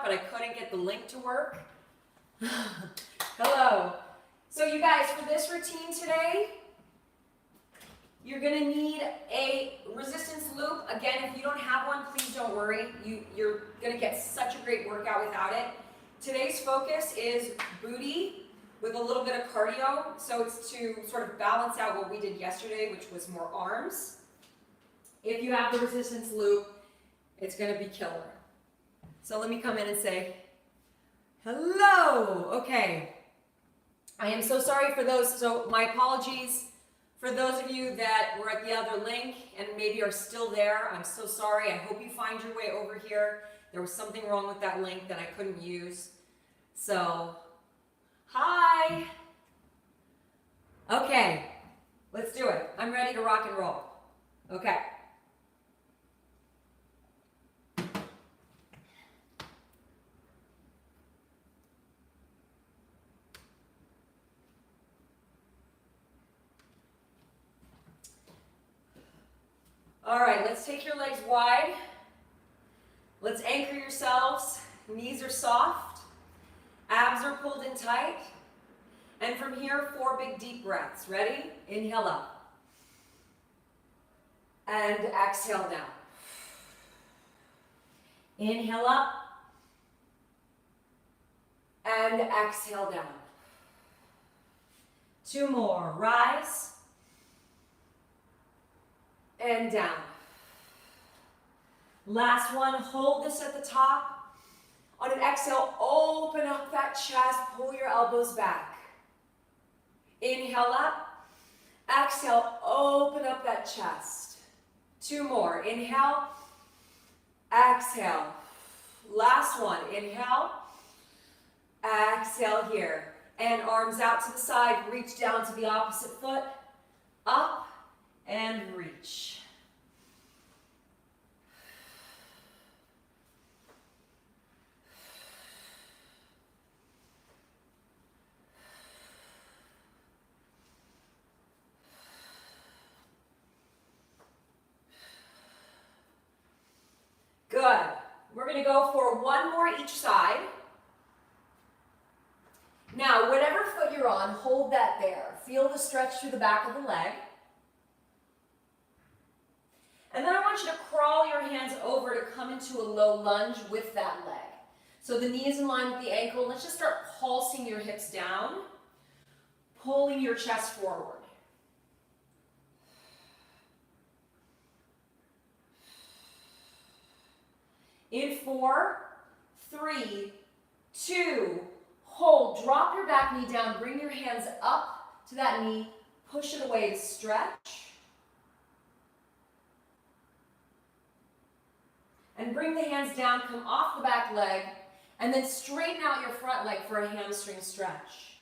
but I couldn't get the link to work. Hello. So you guys, for this routine today, you're gonna need a resistance loop. Again, if you don't have one, please don't worry. You're gonna get such a great workout without it. Today's focus is booty with a little bit of cardio. So it's to sort of balance out what we did yesterday, which was more arms. If you have the resistance loop, it's gonna be killer. So let me come in and say, hello. Okay. I am so sorry for those, so my apologies for those of you that were at the other link and maybe are still there. I'm so sorry. I hope you find your way over here. There was something wrong with that link that I couldn't use. So, hi. Okay, let's do it. I'm ready to rock and roll. Okay. All right, let's take your legs wide. Let's anchor yourselves. Knees are soft. Abs are pulled in tight. And from here, 4 big deep breaths. Ready? Inhale up. And exhale down. Inhale up. And exhale down. 2 more. Rise. And down. Last one, hold this at the top. On an exhale, open up that chest, pull your elbows back. Inhale up, exhale, open up that chest. 2 more, inhale, exhale. Last one, inhale, exhale here. And arms out to the side, reach down to the opposite foot, up, and reach. Good. We're going to go for 1 more each side. Now, whatever foot you're on, hold that there. Feel the stretch through the back of the leg. And then I want you to crawl your hands over to come into a low lunge with that leg. So the knee is in line with the ankle. Let's just start pulsing your hips down, pulling your chest forward. In 4, 3, 2, hold. Drop your back knee down. Bring your hands up to that knee. Push it away to stretch. And bring the hands down, come off the back leg, and then straighten out your front leg for a hamstring stretch.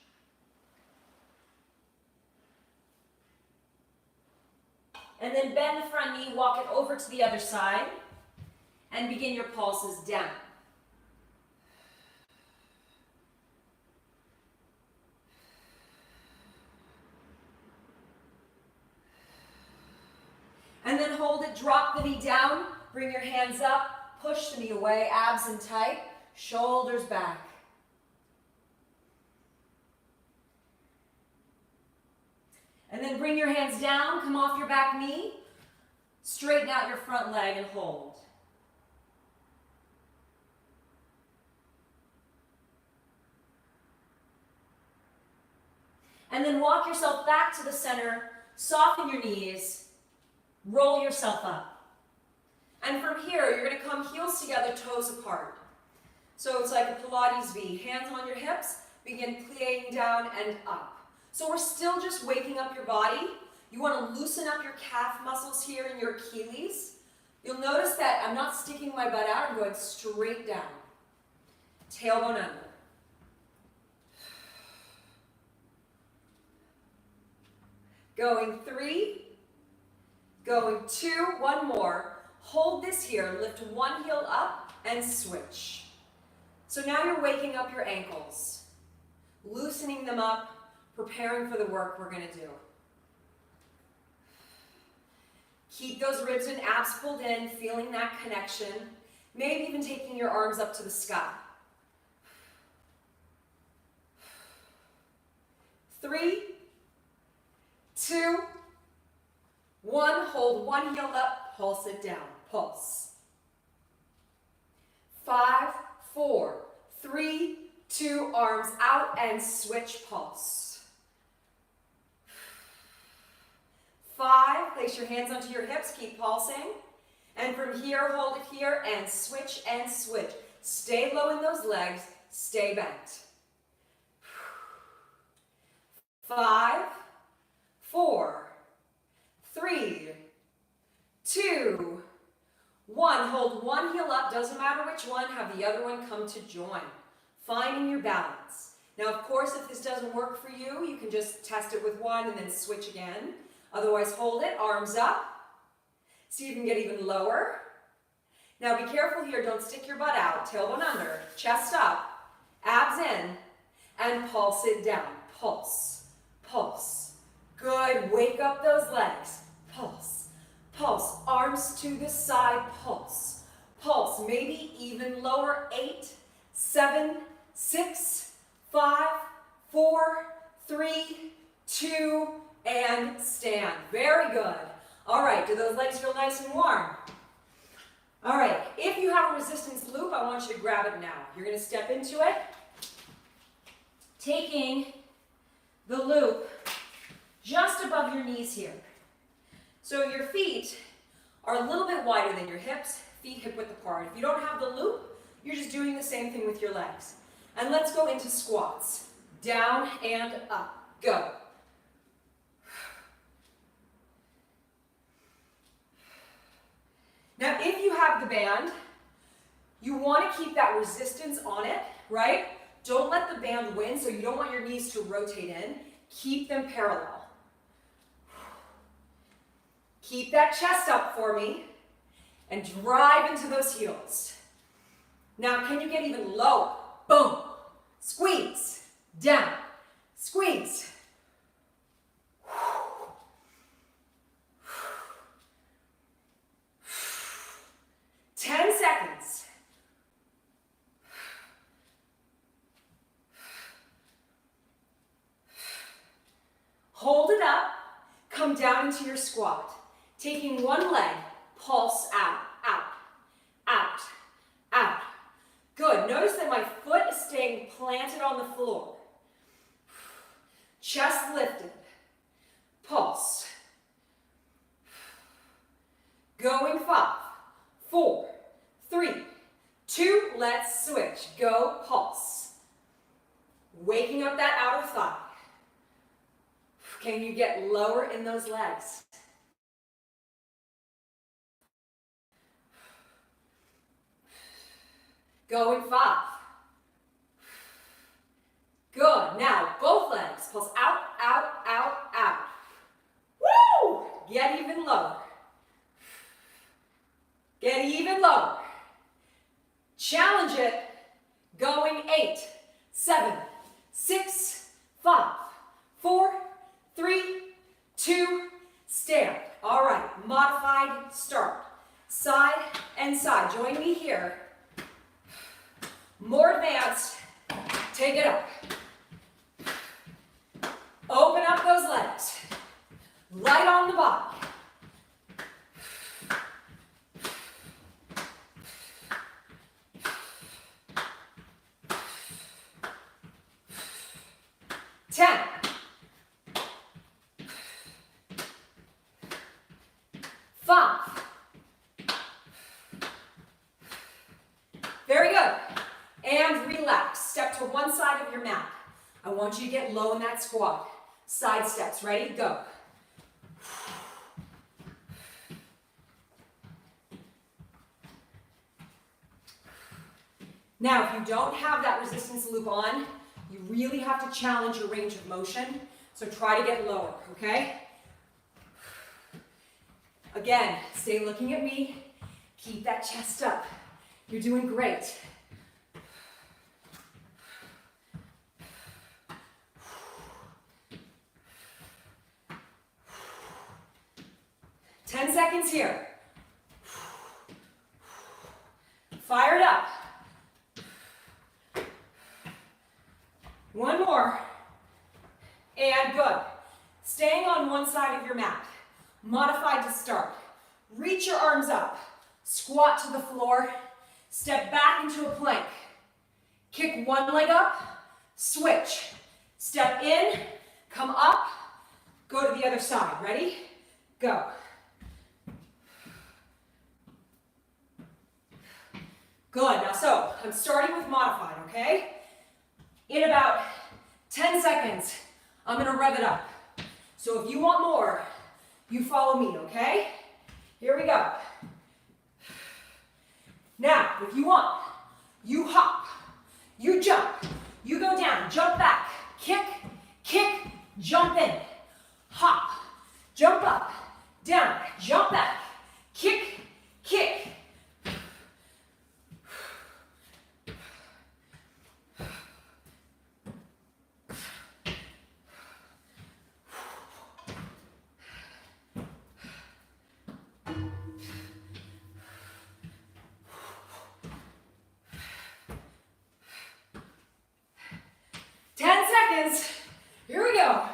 And then bend the front knee, walk it over to the other side, and begin your pulses down. And then hold it, drop the knee down, bring your hands up, push the knee away, abs in tight, shoulders back. And then bring your hands down, come off your back knee, straighten out your front leg and hold. And then walk yourself back to the center, soften your knees, roll yourself up. And from here, you're going to come heels together, toes apart. So it's like a Pilates V. Hands on your hips, begin playing down and up. So we're still just waking up your body. You want to loosen up your calf muscles here in your Achilles. You'll notice that I'm not sticking my butt out, I'm going straight down. Tailbone under. Going 3, going 2, 1 more. Hold this here, lift one heel up and switch. So now you're waking up your ankles, loosening them up, preparing for the work we're going to do. Keep those ribs and abs pulled in, feeling that connection. Maybe even taking your arms up to the sky. 3, 2, 1. Hold one heel up, pulse it down. Pulse. 5, 4, 3, 2, arms out and switch, pulse. 5, place your hands onto your hips, keep pulsing. And from here, hold it here and switch and switch. Stay low in those legs, stay bent. 5, 4, 3, 2, 1. Hold one heel up, doesn't matter which one, have the other one come to join. Finding your balance. Now, of course, if this doesn't work for you, you can just test it with one and then switch again. Otherwise, hold it, arms up. See if you can get even lower. Now, be careful here, don't stick your butt out. Tailbone under, chest up, abs in, and pulse it down. Pulse, pulse. Good, wake up those legs. Pulse, pulse. Arms to the side, pulse, pulse. Maybe even lower. 8, 7, 6, 5, 4, 3, 2, and stand. Very good. All right, do those legs feel nice and warm? All right, if you have a resistance loop, I want you to grab it now. You're going to step into it, taking the loop just above your knees here. So your feet are a little bit wider than your hips, feet hip width apart. If you don't have the loop, you're just doing the same thing with your legs. And let's go into squats. Down and up. Go. Now, if you have the band, you want to keep that resistance on it, right? Don't let the band win, so you don't want your knees to rotate in. Keep them parallel. Keep that chest up for me and drive into those heels. Now, can you get even lower? Boom. Squeeze. Down. Squeeze. 10 seconds. Hold it up. Come down into your squat. Taking one leg, pulse out, out, out, out. Good. Notice that my foot is staying planted on the floor. Chest lifted. Pulse. Going 5, 4, 3, 2, let's switch. Go, pulse. Waking up that outer thigh. Can you get lower in those legs? Going 5. Good. Now, both legs. Pulse out, out, out, out. Woo! Get even lower. Get even lower. Challenge it. Going 8, 7, 6, 5, 4, 3, 2, stand. All right, modified start. Side and side. Join me here. More advanced. Take it up. Open up those legs. Light on the body. One side of your mat. I want you to get low in that squat. Side steps. Ready? Go. Now, if you don't have that resistance loop on, you really have to challenge your range of motion. So try to get lower, okay? Again, stay looking at me. Keep that chest up. You're doing great. Seconds here. Fire it up. One more. And good. Staying on one side of your mat. Modified to start. Reach your arms up. Squat to the floor. Step back into a plank. Kick one leg up. Switch. Step in. Come up. Go to the other side. Ready? Go. Good. Now, so I'm starting with modified, okay? In about 10 seconds, I'm going to rev it up. So if you want more, you follow me, okay? Here we go. Now, if you want, you hop, you jump, you go down, jump back, kick, kick, jump in, hop, jump up, down, jump back, kick, kick. Here we go.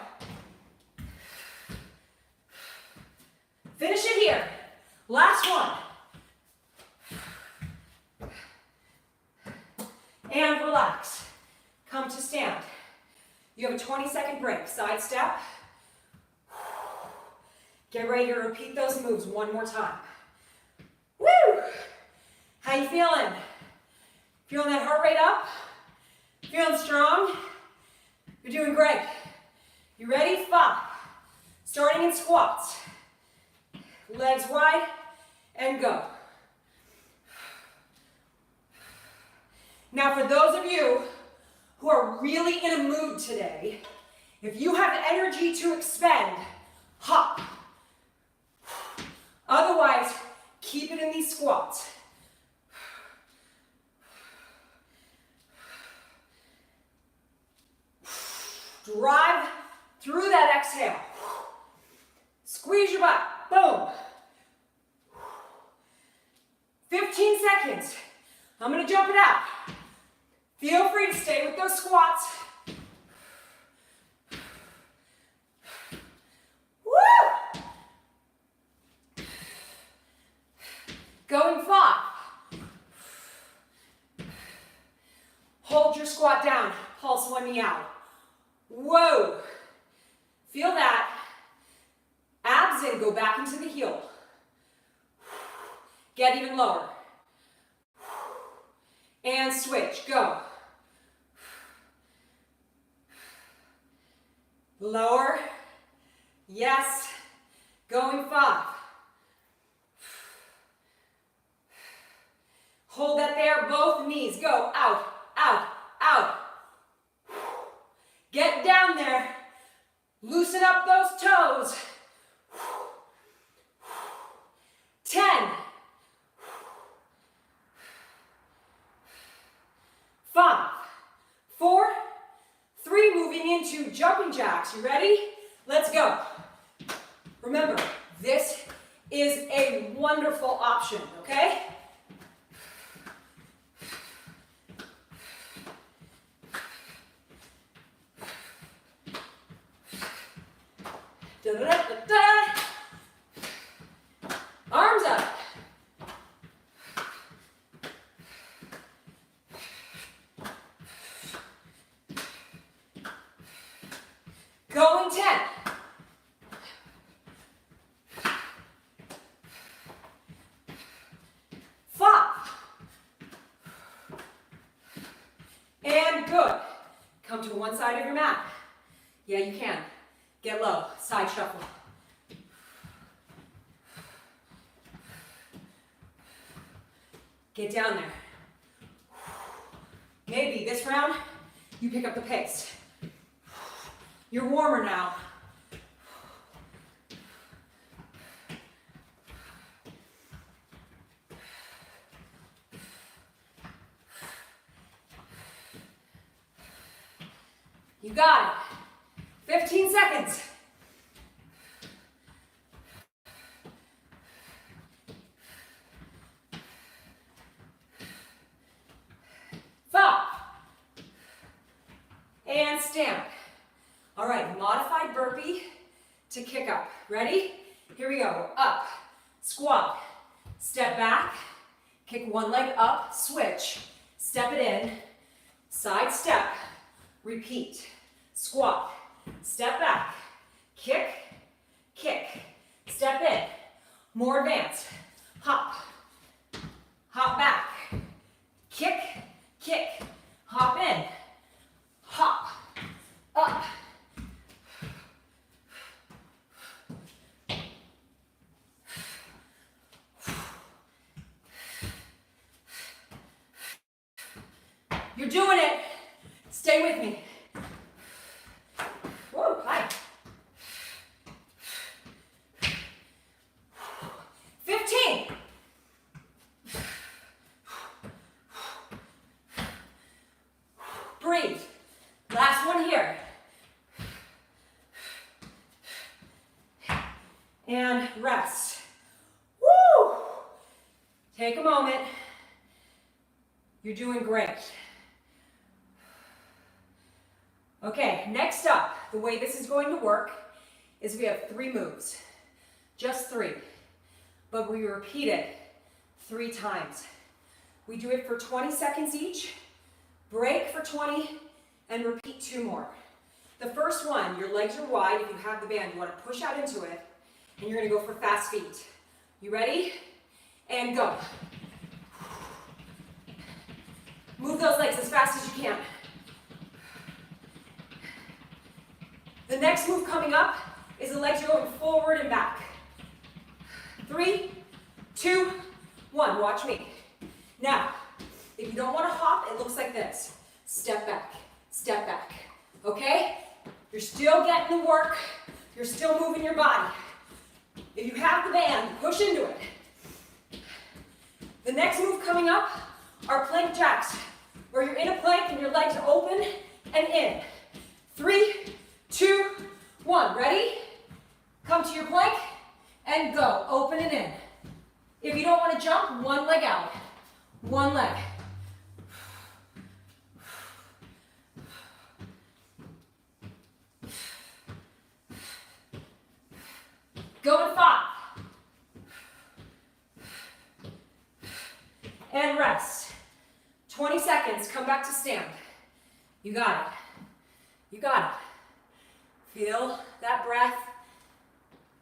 Finish it here. Last one. And relax. Come to stand. You have a 20-second break. Side step. Get ready to repeat those moves one more time. Woo! How you feeling? Feeling that heart rate up? Feeling strong? You're doing great. You ready? 5. Starting in squats. Legs wide and go. Now for those of you who are really in a mood today, if you have energy to expend, hop. Otherwise, keep it in these squats. Drive through that exhale. Squeeze your butt. Boom. 15 seconds. I'm going to jump it out. Feel free to stay with those squats. Woo! Going 5. Hold your squat down. Pulse one knee out. Whoa. Feel that. Abs in, go back into the heel. Get even lower. And switch, go. Lower. Yes. Going 5. Hold that there, both knees. Go out, out, out. Get down there. Loosen up those toes. 10. 5, 4, 3, moving into jumping jacks. You ready? Let's go. Remember, this is a wonderful option, okay? Da-da-da-da-da. Arms up. Going 10. And good. Come to one side of your mat. Yeah, you can. Get low. Side shuffle. Get down there. Maybe this round, you pick up the pace. You're warmer now. You got it. 15 seconds. And stand. All right, modified burpee to kick up. Ready? Here we go. Up, squat, step back, kick one leg up, switch, step it in, side step, repeat, squat, step back, kick, kick, step in, more advanced, hop, hop back, kick, kick, hop in, hop, up. You're doing it. Stay with me. Whoa, hi. 15. Breathe. Last one here. And rest. Woo! Take a moment. You're doing great. Okay, next up, the way this is going to work is we have 3 moves. Just 3. But we repeat it 3 times. We do it for 20 seconds each, break for 20, and repeat 2 more. The first one, your legs are wide. If you have the band, you want to push out into it, and you're going to go for fast feet. You ready? And go. Move those legs as fast as you can. The next move coming up is the legs are going forward and back. 3, 2, 1. Watch me. Now, if you don't want to hop, it looks like this. Step back, step back. Okay? You're still getting the work. You're still moving your body. If you have the band, push into it. The next move coming up are plank jacks, where you're in a plank and your legs are open and in. 3, 2, 1. Ready? Come to your plank and go. Open and in. If you don't want to jump, one leg out. One leg. Go in 5. And rest. 20 seconds. Come back to stand. You got it. You got it. Feel that breath.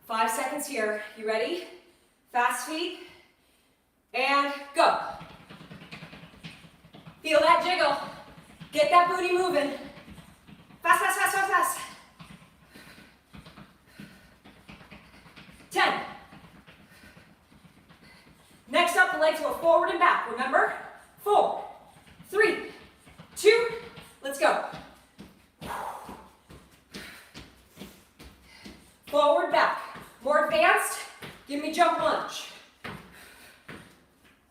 5 seconds here. You ready? Fast feet. And go. Feel that jiggle. Get that booty moving. Fast, fast, fast, fast, fast. 10. Next up, the legs go forward and back. Remember? 4, 3, 2, let's go. Forward, back. More advanced, give me jump lunge.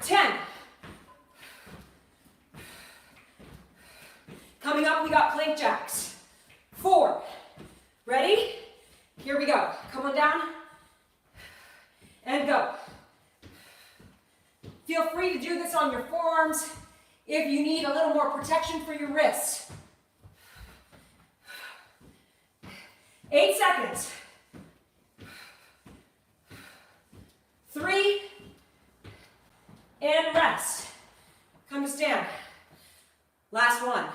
10. Coming up, we got plank jacks. 4. Ready? Here we go. Come on down. And go. Feel free to do this on your forearms if you need a little more protection for your wrists. 8 seconds. 3, and rest. Come to stand. Last one.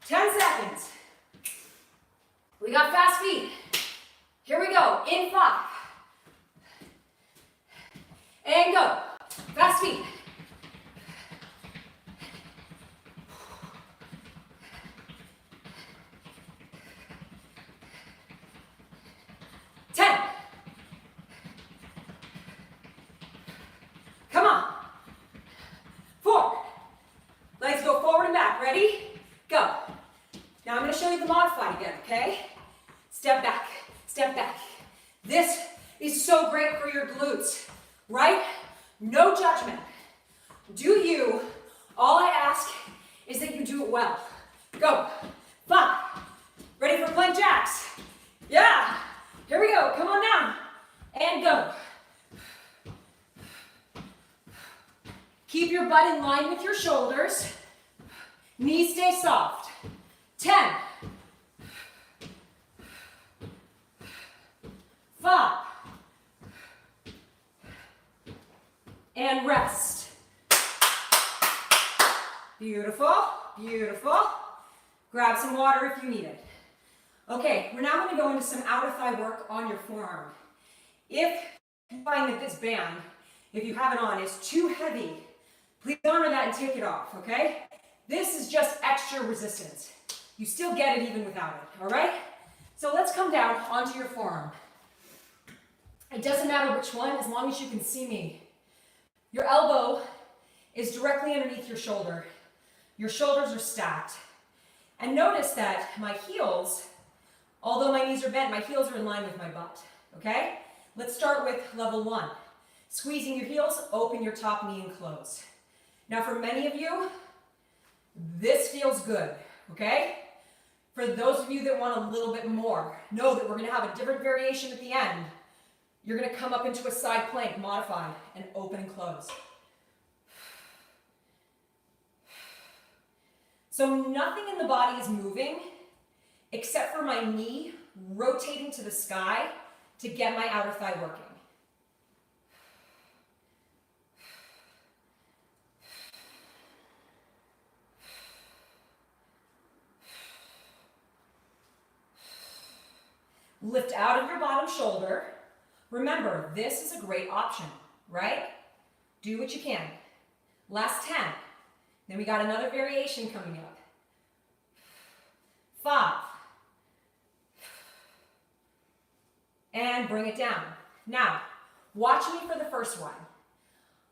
10 seconds. We got fast feet. Here we go. In 5. And go. Fast feet. 10. Come on. 4. Legs go forward and back. Ready? Go. Now I'm going to show you the modified again, okay? Step back. Step back. This is so great for your glutes, right? No judgment. Do you. All I ask is that you do it well. Go. 5. Ready for plank jacks? Yeah. Here we go. Come on down. And go. Keep your butt in line with your shoulders. Knees stay soft. 10. 5. And rest. Beautiful, beautiful. Grab some water if you need it. Okay, we're now going to go into some outer thigh work on your forearm. If you find that this band, if you have it on, is too heavy, please honor that and take it off, okay? This is just extra resistance. You still get it even without it, all right? So let's come down onto your forearm. It doesn't matter which one, as long as you can see me. Your elbow is directly underneath your shoulder. Your shoulders are stacked. And notice that my heels, although my knees are bent, my heels are in line with my butt, okay? Let's start with level 1. Squeezing your heels, open your top knee and close. Now for many of you, this feels good, okay? For those of you that want a little bit more, know that we're gonna have a different variation at the end. You're gonna come up into a side plank, modified, and open and close. So nothing in the body is moving except for my knee rotating to the sky to get my outer thigh working. Lift out of your bottom shoulder. Remember, this is a great option, right? Do what you can. Last 10. Then we got another variation coming up. 5. And bring it down. Now, watch me for the first one.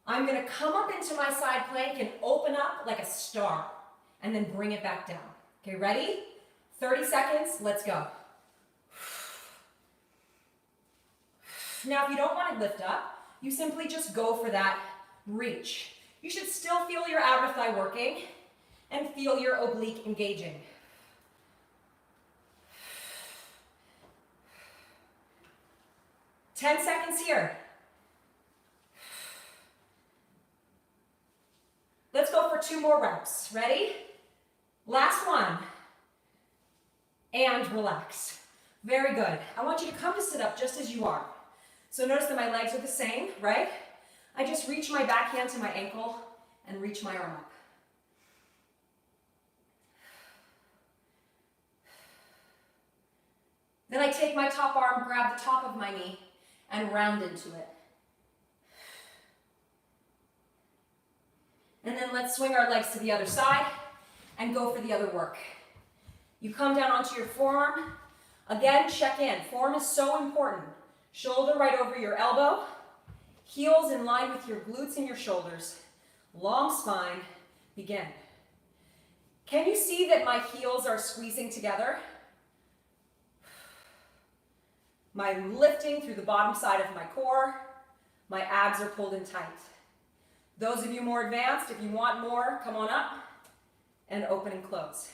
I'm going to come up into my side plank and open up like a star, and then bring it back down. Okay, ready? 30 seconds, let's go. Now, if you don't want to lift up, you simply just go for that reach. You should still feel your outer thigh working and feel your oblique engaging. Ten seconds here. Let's go for 2 more reps. Ready? Last one. And relax. Very good. I want you to come to sit up just as you are. So notice that my legs are the same, right? I just reach my back hand to my ankle and reach my arm up. Then I take my top arm, grab the top of my knee, and round into it. And then let's swing our legs to the other side and go for the other work. You come down onto your forearm. Again, check in. Form is so important. Shoulder right over your elbow. Heels in line with your glutes and your shoulders. Long spine. Begin. Can you see that my heels are squeezing together? My lifting through the bottom side of my core. My abs are pulled in tight. Those of you more advanced, if you want more, come on up and open and close.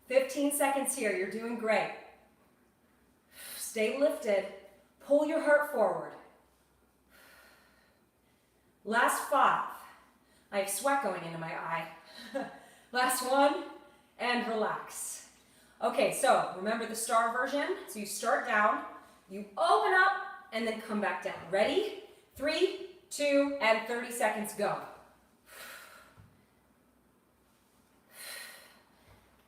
"15 seconds here, you're doing great. Stay lifted, pull your heart forward. Last 5. I have sweat going into my eye. Last 1, and relax. Okay, so remember the star version. So you start down, you open up, and then come back down. Ready? 3, 2, and 30 seconds, go.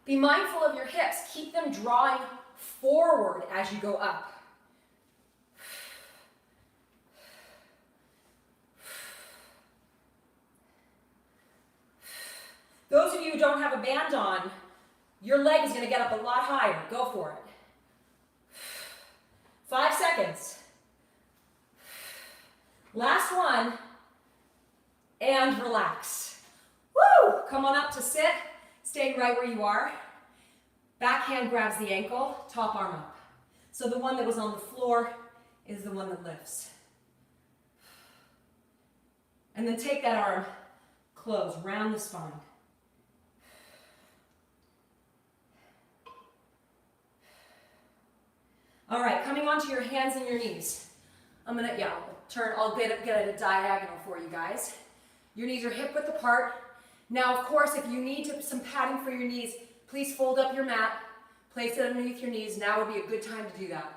Be mindful of your hips. Keep them drawing forward as you go up. Those of you who don't have a band on, your leg is going to get up a lot higher. Go for it. 5 seconds. Last one. And relax. Woo! Come on up to sit. Staying right where you are. Back hand grabs the ankle, top arm up. So the one that was on the floor is the one that lifts. And then take that arm, close, round the spine. All right, coming onto your hands and your knees. I'll get a diagonal for you guys. Your knees are hip width apart. Now, of course, if you need some padding for your knees, please fold up your mat, place it underneath your knees. Now would be a good time to do that.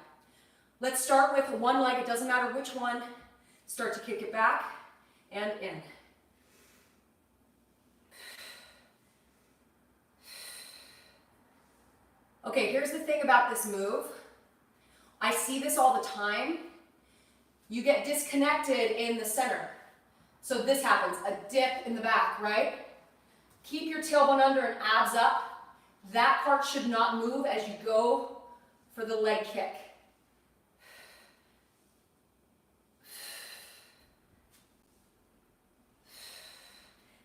Let's start with one leg, it doesn't matter which one. Start to kick it back and in. Okay, here's the thing about this move. I see this all the time. You get disconnected in the center. So this happens, a dip in the back, right? Keep your tailbone under and abs up. That part should not move as you go for the leg kick.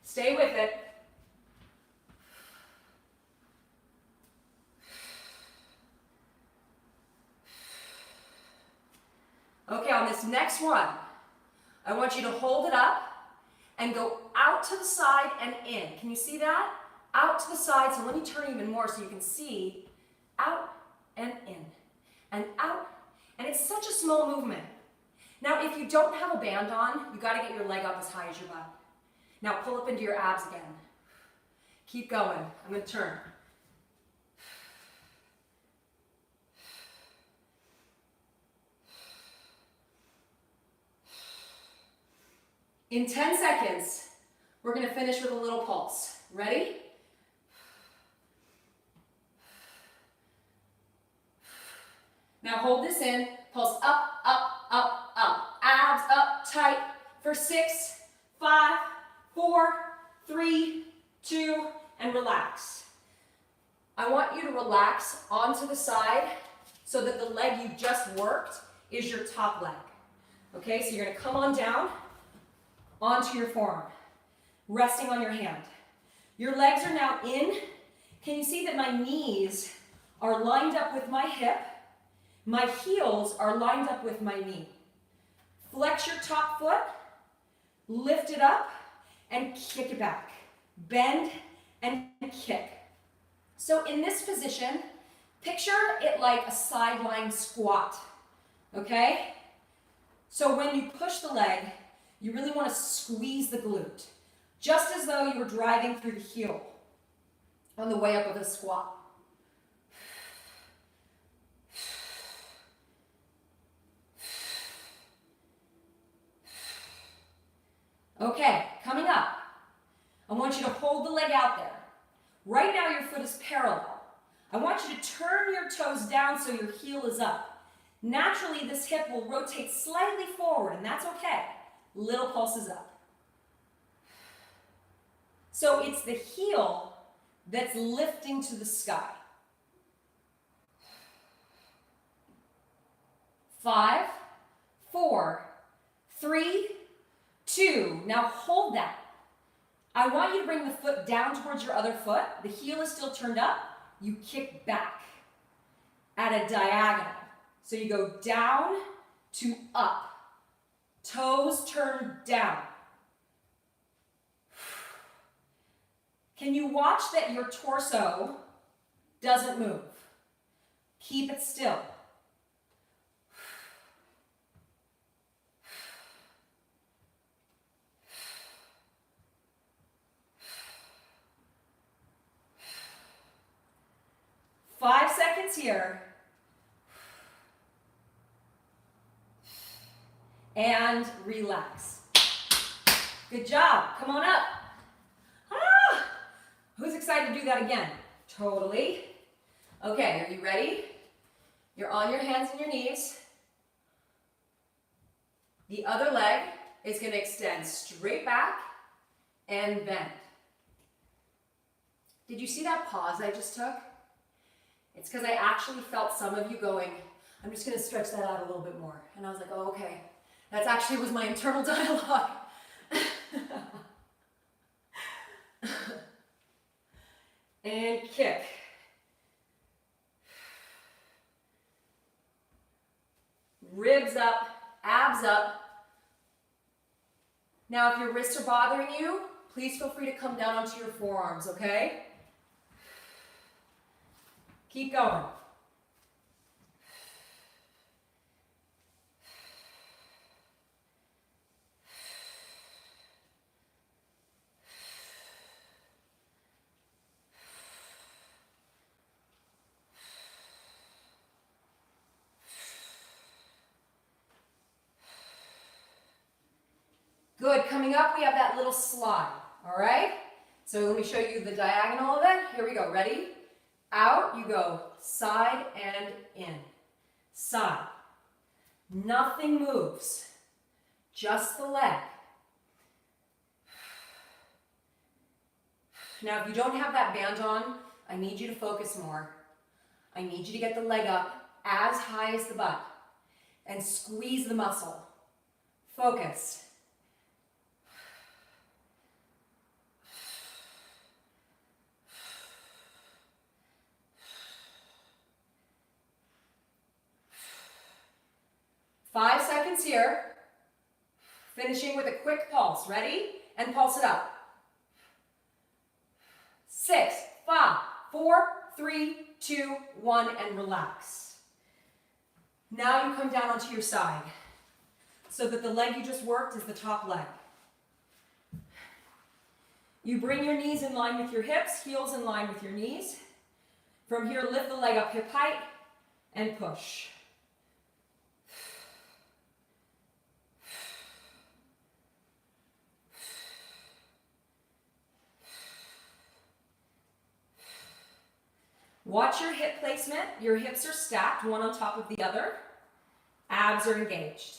Stay with it. Okay, on this next one, I want you to hold it up and go out to the side and in. Can you see that? Out to the side, so let me turn even more so you can see. Out and in, and out, and it's such a small movement. Now, if you don't have a band on, you gotta get your leg up as high as your butt. Now pull up into your abs again. Keep going, I'm gonna turn. In 10 seconds, we're gonna finish with a little pulse. Ready? Now hold this in, pulse up, up, up, up. Abs up tight for 6, 5, 4, 3, 2, and relax. I want you to relax onto the side so that the leg you just worked is your top leg. Okay, so you're gonna come on down onto your forearm, resting on your hand. Your legs are now in. Can you see that my knees are lined up with my hip? My heels are lined up with my knee. Flex your top foot, lift it up, and kick it back. Bend and kick. So in this position, picture it like a sideline squat, okay? So when you push the leg, you really want to squeeze the glute, just as though you were driving through the heel on the way up of the squat. Okay, coming up, I want you to hold the leg out there. Right now your foot is parallel. I want you to turn your toes down so your heel is up. Naturally, this hip will rotate slightly forward, and that's okay. Little pulses up. So it's the heel that's lifting to the sky. 5, 4, 3, 2. Now hold that. I want you to bring the foot down towards your other foot. The heel is still turned up. You kick back at a diagonal. So you go down to up. Toes turn down. Can you watch that your torso doesn't move? Keep it still. Five seconds here. And relax. Good job. Come on up. Ah! Who's excited to do that again? Totally. Okay, are you ready? You're on your hands and your knees. The other leg is going to extend straight back and bend. Did you see that pause I just took? It's because I actually felt some of you going, I'm just going to stretch that out a little bit more. And I was like, oh, okay. That actually was my internal dialogue. And kick. Ribs up, abs up. Now, if your wrists are bothering you, please feel free to come down onto your forearms, okay? Keep going. Good, coming up we have that little slide, all right? So let me show you the diagonal of it. Here we go, ready? Out, you go side and in. Side. Nothing moves, just the leg. Now if you don't have that band on, I need you to focus more. I need you to get the leg up as high as the butt and squeeze the muscle. Focus. Five seconds here, finishing with a quick pulse. Ready? And pulse it up. 6, 5, 4, 3, 2, 1, and relax. Now you come down onto your side so that the leg you just worked is the top leg. You bring your knees in line with your hips, heels in line with your knees. From here, lift the leg up hip height and push. Watch your hip placement. Your hips are stacked, one on top of the other. Abs are engaged.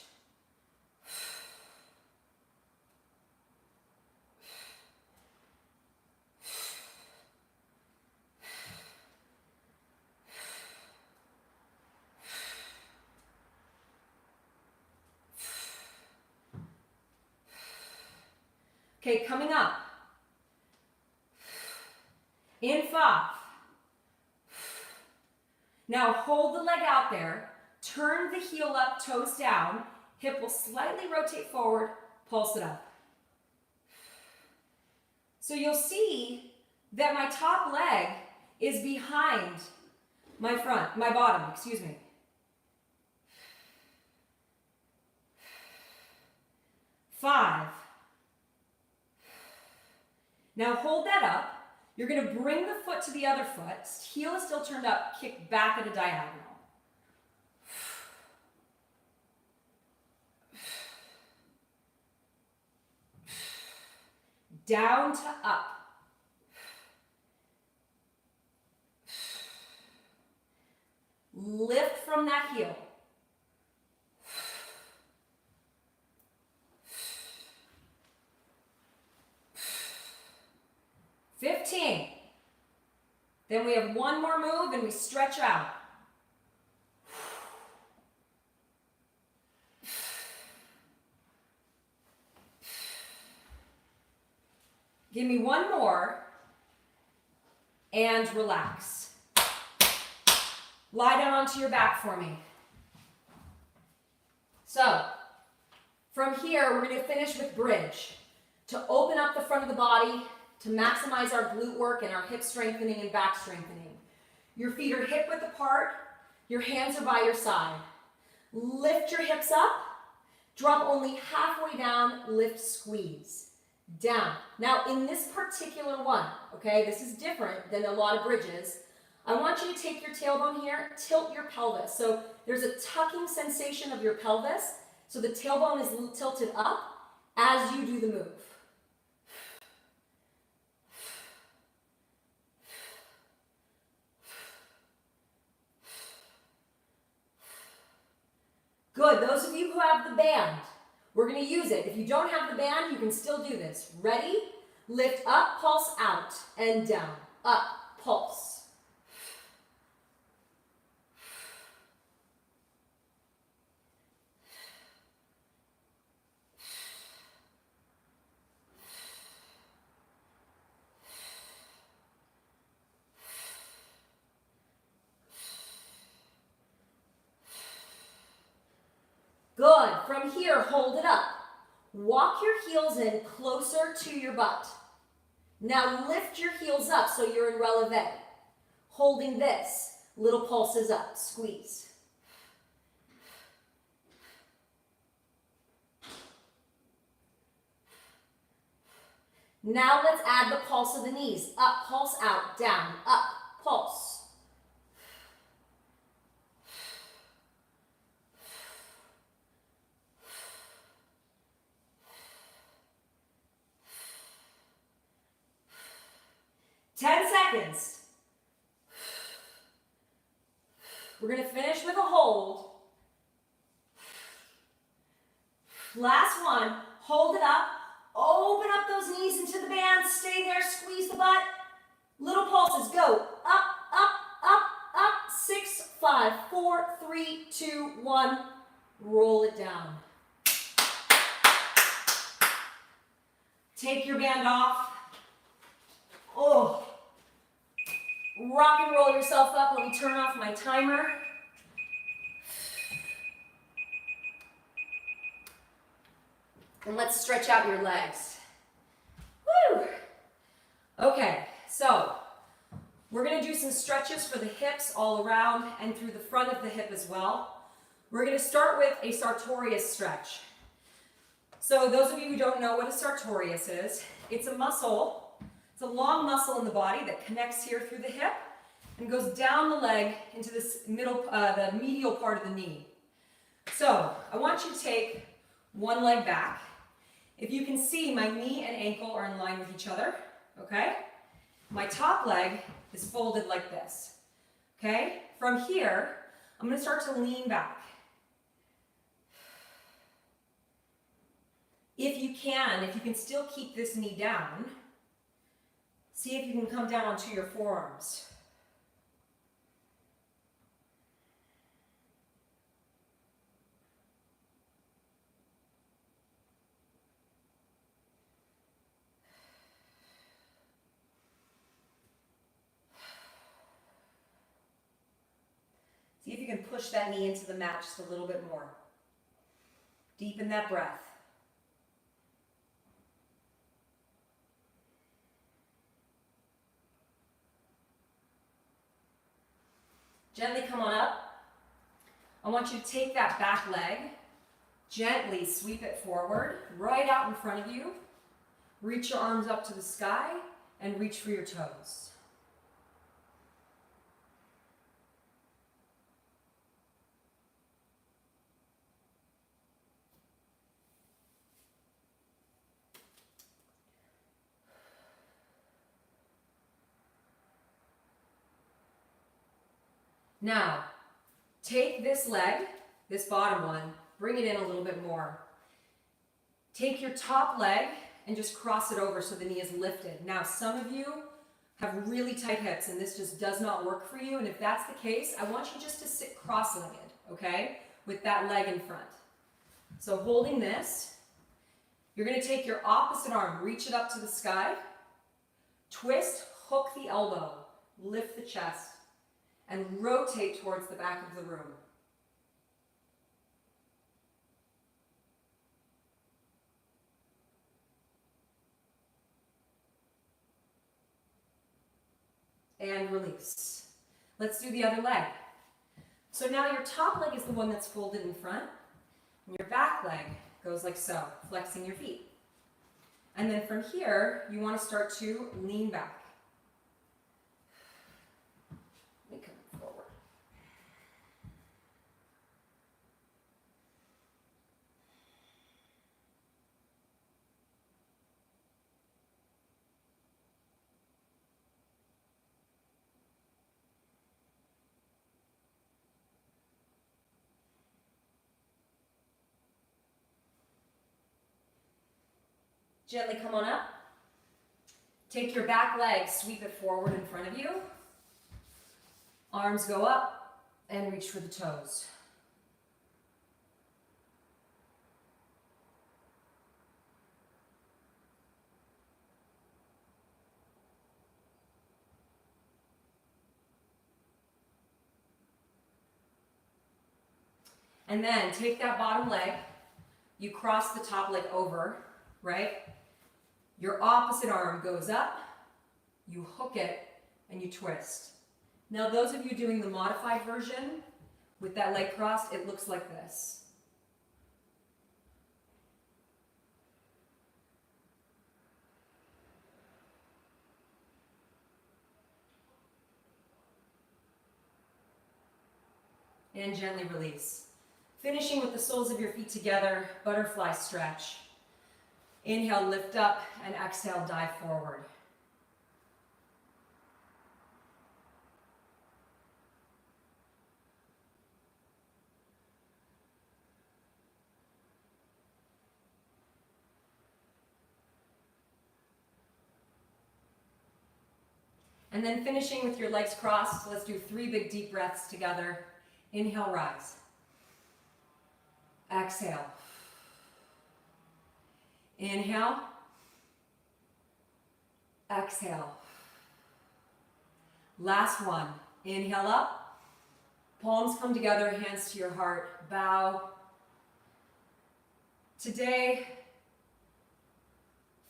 Okay, coming up. In 5. Now hold the leg out there, turn the heel up, toes down, hip will slightly rotate forward, pulse it up. So you'll see that my top leg is behind my bottom, excuse me. Five. Now hold that up. You're going to bring the foot to the other foot. Heel is still turned up. Kick back at a diagonal. Down to up. Lift from that heel. Then we have one more move and we stretch out. Give me one more and relax. Lie down onto your back for me. So, from here we're going to finish with bridge. To open up the front of the body, to maximize our glute work and our hip strengthening and back strengthening. Your feet are hip width apart, your hands are by your side. Lift your hips up, drop only halfway down, lift, squeeze, down. Now in this particular one, okay, this is different than a lot of bridges. I want you to take your tailbone here, tilt your pelvis. So there's a tucking sensation of your pelvis, so the tailbone is tilted up as you do the move. Good, those of you who have the band, we're going to use it. If you don't have the band, you can still do this. Ready? Lift up, pulse out, and down. Up, pulse. Good. From here, hold it up. Walk your heels in closer to your butt. Now lift your heels up so you're in releve. Holding this, little pulses up, squeeze. Now let's add the pulse of the knees. Up, pulse, out, down, up, pulse. Seconds. We're going to finish with a hold. Last one. Hold it up. Open up those knees into the band. Stay there. Squeeze the butt. Little pulses. Go. Up, up, up, up. 6, 5, 4, 3, 2, 1. Roll it down. Take your band off. Oh. Rock and roll yourself up. Let me turn off my timer. And let's stretch out your legs. Woo! Okay, so we're going to do some stretches for the hips all around and through the front of the hip as well. We're going to start with a sartorius stretch. So those of you who don't know what a sartorius is, it's a muscle. It's a long muscle in the body that connects here through the hip and goes down the leg into this the medial part of the knee. So I want you to take one leg back. If you can see, my knee and ankle are in line with each other, okay? My top leg is folded like this, okay? From here, I'm going to start to lean back. If you can still keep this knee down, see if you can come down onto your forearms. See if you can push that knee into the mat just a little bit more. Deepen that breath. Gently come on up. I want you to take that back leg, gently sweep it forward, right out in front of you. Reach your arms up to the sky and reach for your toes. Now, take this leg, this bottom one, bring it in a little bit more. Take your top leg and just cross it over so the knee is lifted. Now, some of you have really tight hips and this just does not work for you. And if that's the case, I want you just to sit cross-legged, okay? With that leg in front. So holding this, you're going to take your opposite arm, reach it up to the sky, twist, hook the elbow, lift the chest, and rotate towards the back of the room. And release. Let's do the other leg. So now your top leg is the one that's folded in front, and your back leg goes like so, flexing your feet. And then from here, you want to start to lean back. Let me come forward. Gently come on up. Take your back leg, sweep it forward in front of you. Arms go up and reach for the toes. And then take that bottom leg, you cross the top leg over, right? Your opposite arm goes up, you hook it, and you twist. Now those of you doing the modified version with that leg crossed, it looks like this. And gently release. Finishing with the soles of your feet together, butterfly stretch. Inhale, lift up, and exhale, dive forward. And then finishing with your legs crossed, let's do 3 big deep breaths together. Inhale, rise. Exhale. Inhale. Exhale. Last one. Inhale up. Palms come together, hands to your heart. Bow. Today,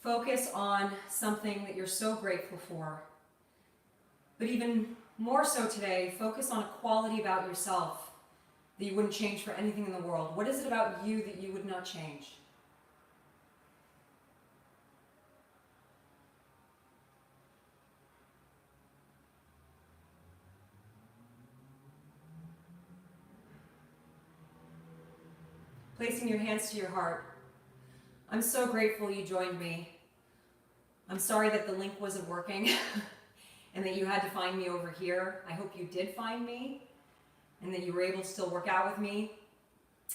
focus on something that you're so grateful for. But even more so today, focus on a quality about yourself that you wouldn't change for anything in the world. What is it about you that you would not change? Placing your hands to your heart. I'm so grateful you joined me. I'm sorry that the link wasn't working and that you had to find me over here. I hope you did find me and that you were able to still work out with me.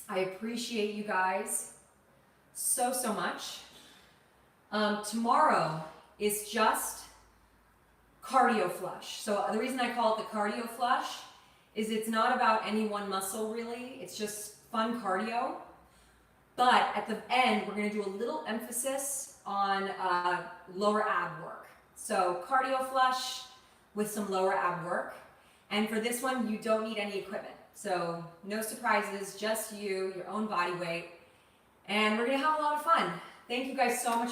I appreciate you guys so much. Tomorrow is just cardio flush. So the reason I call it the cardio flush is it's not about any one muscle really. It's just fun cardio. But at the end, we're going to do a little emphasis on lower ab work. So cardio flush with some lower ab work. And for this one, you don't need any equipment. So no surprises, just you, your own body weight. And we're going to have a lot of fun. Thank you guys so much.